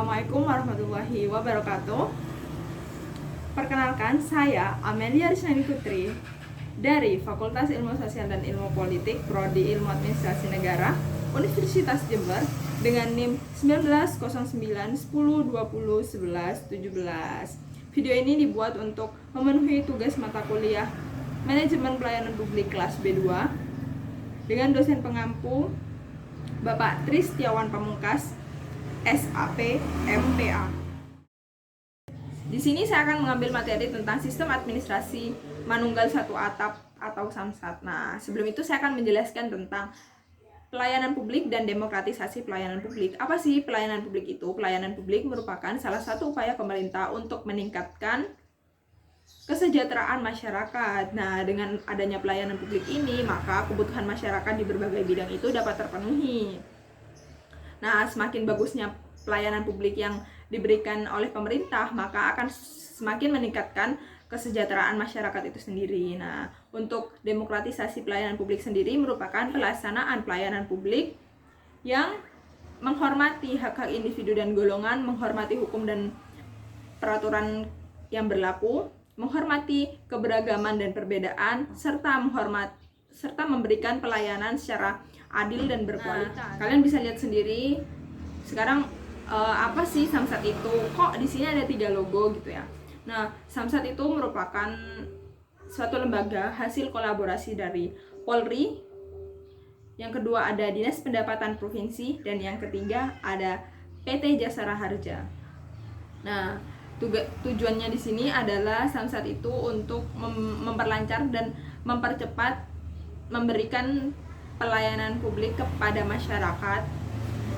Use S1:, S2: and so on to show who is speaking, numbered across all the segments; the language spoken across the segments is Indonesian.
S1: Assalamualaikum warahmatullahi wabarakatuh. Perkenalkan, saya Amelia Risnani Putri dari Fakultas Ilmu Sosial dan Ilmu Politik, Prodi Ilmu Administrasi Negara, Universitas Jember dengan NIM 190910201117. Video ini dibuat untuk memenuhi tugas mata kuliah Manajemen Pelayanan Publik kelas B2 dengan dosen pengampu Bapak Tristiawan Pamungkas, SAP MPA. Di sini saya akan mengambil materi tentang sistem administrasi manunggal satu atap atau SAMSAT. Nah, sebelum itu saya akan menjelaskan tentang pelayanan publik dan demokratisasi pelayanan publik. Apa sih pelayanan publik itu? Pelayanan publik merupakan salah satu upaya pemerintah untuk meningkatkan kesejahteraan masyarakat. Nah, dengan adanya pelayanan publik ini, maka kebutuhan masyarakat di berbagai bidang itu dapat terpenuhi. Nah, semakin bagusnya pelayanan publik yang diberikan oleh pemerintah, maka akan semakin meningkatkan kesejahteraan masyarakat itu sendiri. Nah, untuk demokratisasi pelayanan publik sendiri merupakan pelaksanaan pelayanan publik yang menghormati hak-hak individu dan golongan, menghormati hukum dan peraturan yang berlaku, menghormati keberagaman dan perbedaan, serta memberikan pelayanan secara adil dan berkualitas. Kalian bisa lihat sendiri sekarang apa sih SAMSAT itu? Kok di sini ada 3 logo gitu ya? Nah, SAMSAT itu merupakan suatu lembaga hasil kolaborasi dari Polri. Yang kedua ada Dinas Pendapatan Provinsi, dan yang ketiga ada PT Jasara Harja. Nah, tujuannya di sini adalah SAMSAT itu untuk memperlancar dan mempercepat memberikan pelayanan publik kepada masyarakat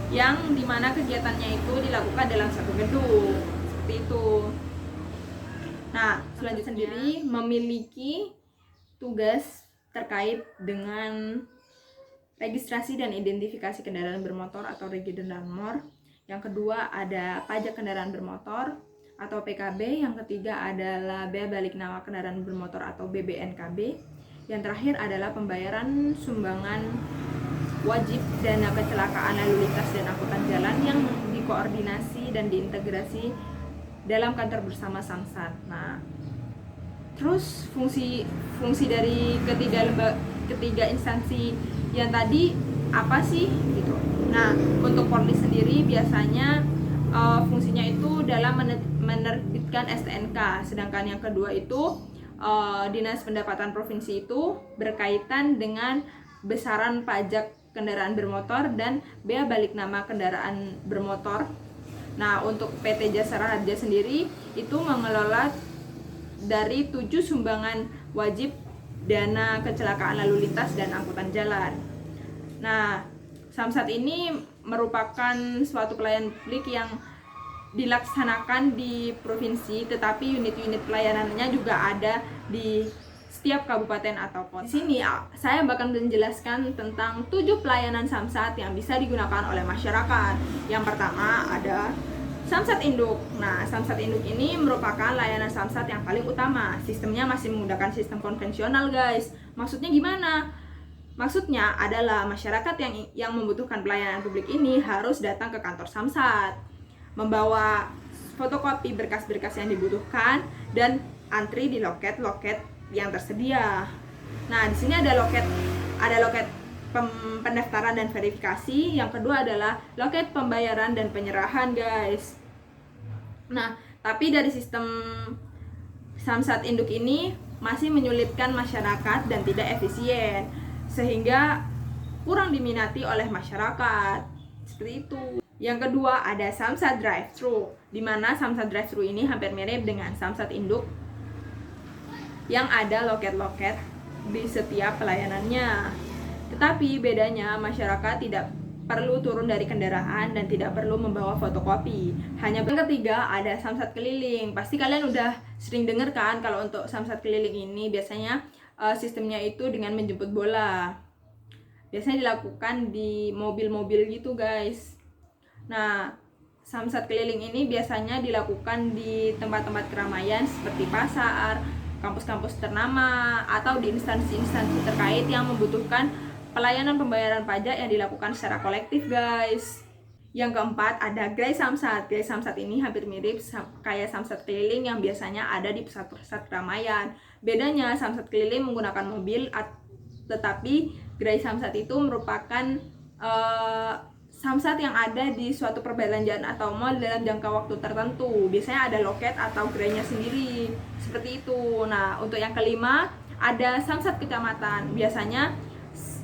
S1: yang dimana kegiatannya itu dilakukan dalam satu gedung seperti itu. Nah, selanjutnya sendiri memiliki tugas terkait dengan registrasi dan identifikasi kendaraan bermotor atau Regidendamor. Yang kedua ada pajak kendaraan bermotor atau PKB. Yang ketiga adalah bea balik nama kendaraan bermotor atau BBNKB. Yang terakhir adalah pembayaran sumbangan wajib dana kecelakaan lalu lintas dan angkutan jalan yang dikoordinasi dan diintegrasi dalam kantor bersama SAMSAT. Nah, terus fungsi dari ketiga instansi yang tadi apa sih gitu. Nah, untuk Polri sendiri biasanya fungsinya itu dalam menerbitkan STNK, sedangkan yang kedua itu Dinas Pendapatan Provinsi itu berkaitan dengan besaran pajak kendaraan bermotor dan bea balik nama kendaraan bermotor. Nah, untuk PT Jasara Harja sendiri itu mengelola dari 7 sumbangan wajib dana kecelakaan lalu lintas dan angkutan jalan. Nah, SAMSAT ini merupakan suatu pelayanan publik yang dilaksanakan di provinsi, tetapi unit-unit pelayanannya juga ada di setiap kabupaten atau kota. Di sini saya bakal menjelaskan tentang 7 pelayanan SAMSAT yang bisa digunakan oleh masyarakat. Yang pertama ada SAMSAT Induk. Nah, SAMSAT Induk ini merupakan layanan SAMSAT yang paling utama. Sistemnya masih menggunakan sistem konvensional, guys. Maksudnya gimana? Maksudnya adalah masyarakat yang membutuhkan pelayanan publik ini harus datang ke kantor SAMSAT, membawa fotokopi berkas-berkas yang dibutuhkan dan antri di loket-loket yang tersedia. Nah, di sini ada loket pendaftaran dan verifikasi. Yang kedua adalah loket pembayaran dan penyerahan, guys. Nah, tapi dari sistem SAMSAT Induk ini masih menyulitkan masyarakat dan tidak efisien, sehingga kurang diminati oleh masyarakat. Seperti itu. Yang kedua ada SAMSAT Drive-Thru, di mana SAMSAT Drive-Thru ini hampir mirip dengan SAMSAT Induk yang ada loket-loket di setiap pelayanannya. Tetapi bedanya masyarakat tidak perlu turun dari kendaraan dan tidak perlu membawa fotokopi. Hanya yang ketiga ada SAMSAT Keliling. Pasti kalian udah sering dengar kan kalau untuk SAMSAT Keliling ini biasanya sistemnya itu dengan menjemput bola. Biasanya dilakukan di mobil-mobil gitu, guys. Nah, SAMSAT Keliling ini biasanya dilakukan di tempat-tempat keramaian seperti pasar, kampus-kampus ternama, atau di instansi-instansi terkait yang membutuhkan pelayanan pembayaran pajak yang dilakukan secara kolektif, guys. Yang keempat ada gerai samsat. Gerai samsat ini hampir mirip kayak samsat keliling yang biasanya ada di pusat-pusat keramaian. Bedanya samsat keliling menggunakan mobil, tetapi gerai samsat itu merupakan samsat yang ada di suatu perbelanjaan atau mall dalam jangka waktu tertentu. Biasanya ada loket atau gerainya sendiri, seperti itu. Nah, untuk yang kelima ada samsat kecamatan. Biasanya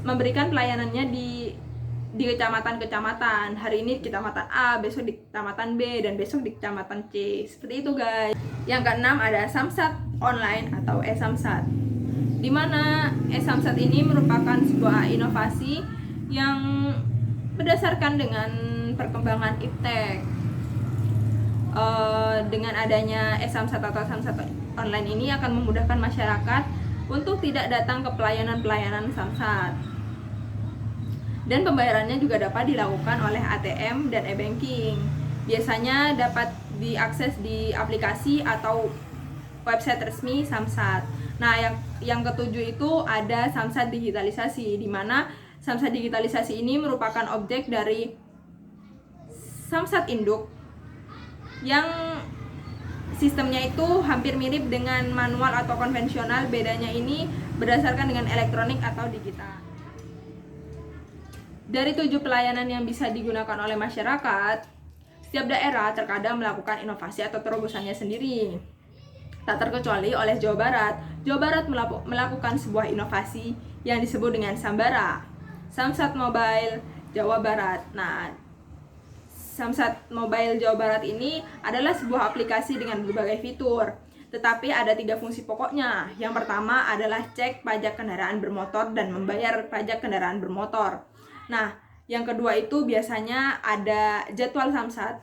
S1: memberikan pelayanannya di kecamatan-kecamatan. Hari ini di kecamatan A, besok di kecamatan B, dan besok di kecamatan C. Seperti itu, guys. Yang keenam ada samsat online atau e-samsat. Di mana e-samsat ini merupakan sebuah inovasi yang berdasarkan dengan perkembangan iptek. Dengan adanya e-samsat atau samsat online ini akan memudahkan masyarakat untuk tidak datang ke pelayanan-pelayanan samsat. Dan pembayarannya juga dapat dilakukan oleh ATM dan e-banking. Biasanya dapat diakses di aplikasi atau website resmi samsat. Nah, yang ketujuh itu ada samsat digitalisasi, di mana samsat digitalisasi ini merupakan objek dari samsat induk yang sistemnya itu hampir mirip dengan manual atau konvensional. Bedanya ini berdasarkan dengan elektronik atau digital. Dari 7 pelayanan yang bisa digunakan oleh masyarakat, setiap daerah terkadang melakukan inovasi atau terobosannya sendiri. Tak terkecuali oleh Jawa Barat. Jawa Barat melakukan sebuah inovasi yang disebut dengan Sambara, Samsat Mobile Jawa Barat. Nah, Samsat Mobile Jawa Barat ini adalah sebuah aplikasi dengan berbagai fitur, tetapi ada 3 fungsi pokoknya. Yang pertama adalah cek pajak kendaraan bermotor dan membayar pajak kendaraan bermotor. Nah, yang kedua itu biasanya ada jadwal samsat,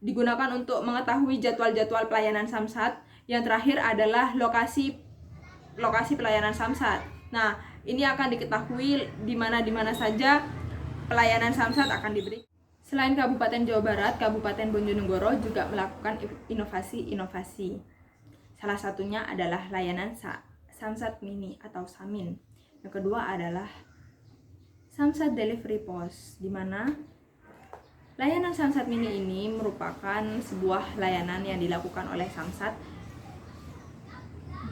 S1: digunakan untuk mengetahui jadwal-jadwal pelayanan samsat. Yang terakhir adalah lokasi pelayanan samsat. Nah, ini akan diketahui di mana saja pelayanan samsat akan diberi. Selain Kabupaten Jawa Barat, Kabupaten Bojonegoro juga melakukan inovasi-inovasi. Salah satunya adalah layanan Samsat Mini atau Samin. Yang kedua adalah Samsat Delivery Post, di mana layanan Samsat Mini ini merupakan sebuah layanan yang dilakukan oleh Samsat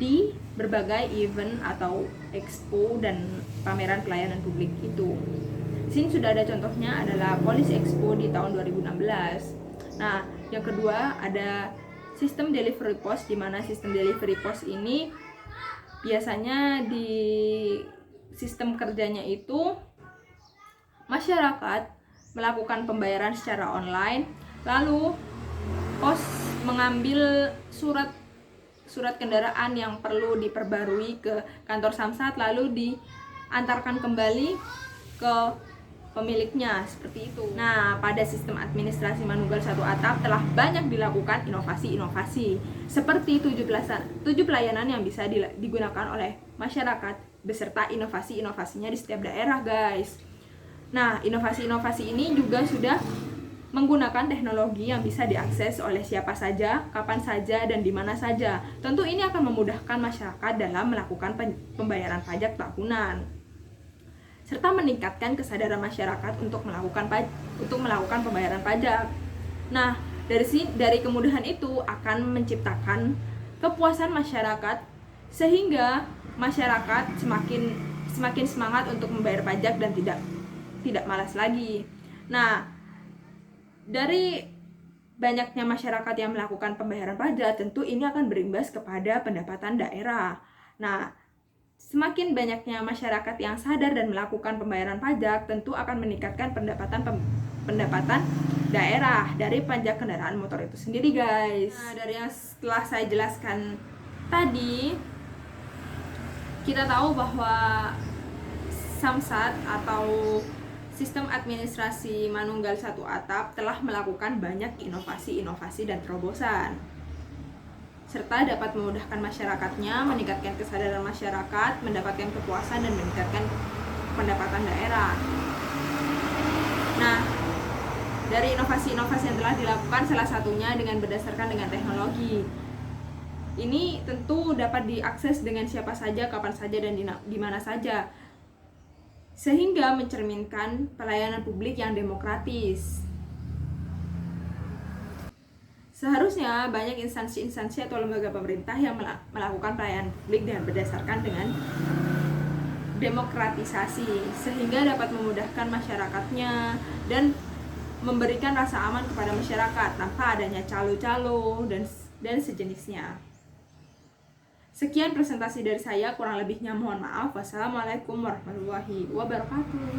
S1: di berbagai event atau expo dan pameran pelayanan publik itu. Di sini sudah ada contohnya adalah Police Expo di tahun 2016. Nah, yang kedua ada sistem Delivery Post, di mana sistem Delivery Post ini biasanya di sistem kerjanya itu masyarakat melakukan pembayaran secara online, lalu pos mengambil surat kendaraan yang perlu diperbarui ke kantor samsat, lalu diantarkan kembali ke pemiliknya, seperti itu. Nah, pada sistem administrasi Manunggal 1 Atap telah banyak dilakukan inovasi-inovasi seperti 7 pelayanan yang bisa digunakan oleh masyarakat beserta inovasi-inovasinya di setiap daerah, guys. Nah, inovasi-inovasi ini juga sudah menggunakan teknologi yang bisa diakses oleh siapa saja, kapan saja, dan di mana saja. Tentu ini akan memudahkan masyarakat dalam melakukan pembayaran pajak tahunan, serta meningkatkan kesadaran masyarakat untuk melakukan pembayaran pajak. Nah, dari kemudahan itu akan menciptakan kepuasan masyarakat, sehingga masyarakat semakin semangat untuk membayar pajak dan tidak malas lagi. Nah, dari banyaknya masyarakat yang melakukan pembayaran pajak, tentu ini akan berimbas kepada pendapatan daerah. Nah, semakin banyaknya masyarakat yang sadar dan melakukan pembayaran pajak, tentu akan meningkatkan pendapatan daerah dari pajak kendaraan motor itu sendiri, guys. Nah, dari yang setelah saya jelaskan tadi, kita tahu bahwa Samsat atau Sistem Administrasi Manunggal 1 Atap telah melakukan banyak inovasi-inovasi dan terobosan, serta dapat memudahkan masyarakatnya, meningkatkan kesadaran masyarakat, mendapatkan kepuasan, dan meningkatkan pendapatan daerah. Nah, dari inovasi-inovasi yang telah dilakukan, salah satunya berdasarkan dengan teknologi. Ini tentu dapat diakses dengan siapa saja, kapan saja, dan di mana saja, sehingga mencerminkan pelayanan publik yang demokratis. Seharusnya banyak instansi-instansi atau lembaga pemerintah yang melakukan pelayanan publik dengan demokratisasi, sehingga dapat memudahkan masyarakatnya dan memberikan rasa aman kepada masyarakat tanpa adanya calo-calo dan sejenisnya. Sekian presentasi dari saya, kurang lebihnya mohon maaf. Wassalamualaikum warahmatullahi wabarakatuh.